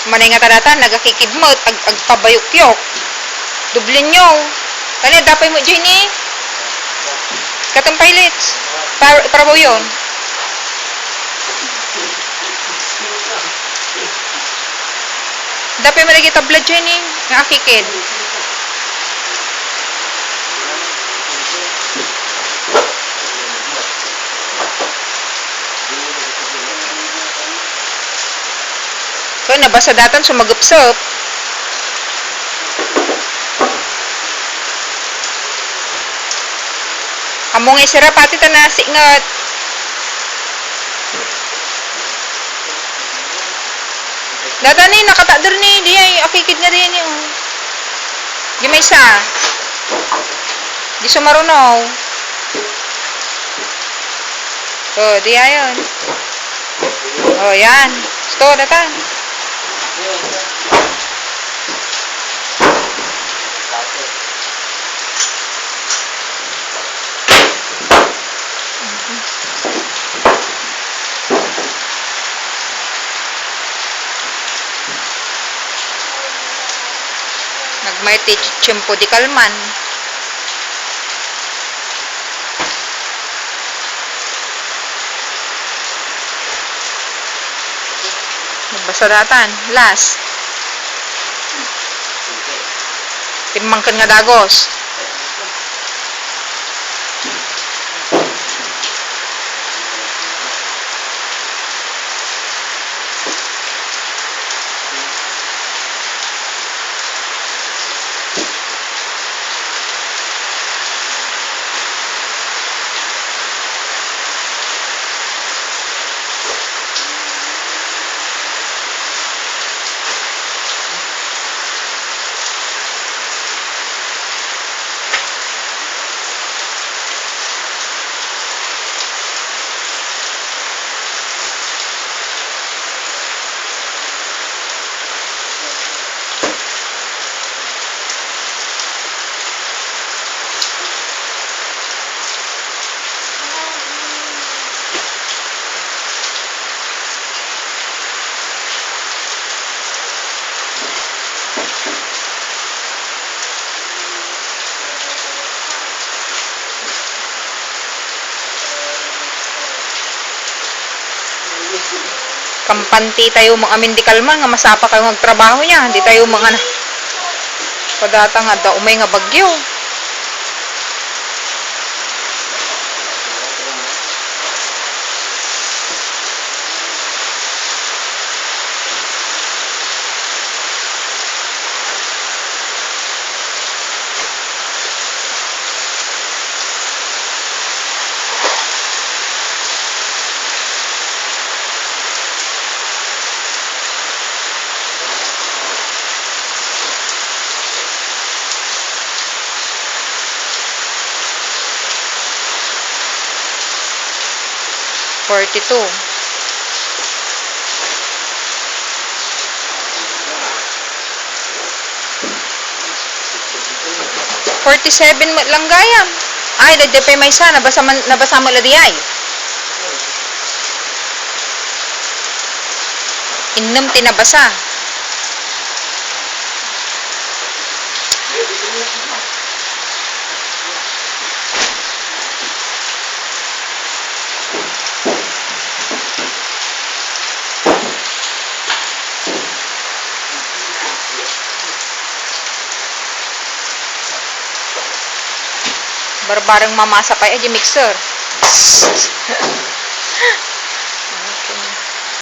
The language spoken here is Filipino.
Manay nga tadatan, nagakikidmot, agpabayok-yok. Dublin nyo. Kani, dapay mo dyan eh. Katong pilots. Para yun. Dapay mo lagi tabla dyan eh. Nga akikid. Kaya nabasa datan sumagupsop. Among isira pati na singot. Datan ni nakatador ni di ay akikid nga din yung. Di may isa. Di sumarunaw. Oh, di ayon. Oh, yan. Sto datan. Nagmay tiyempo di kalman. Nagbasa datan. Last. Timangkan nga dagos. Kampanti tayo mga amin di kalman nga masapa kayo magtrabaho niya. Di tayo mga padata nga da umay nga bagyo. Forty-two. 47 mo lang gayam. Ay, dadya may isa. Nabasa mo ladi ay. Inom tinabasa. Barbarang mamasa pa ay mixer.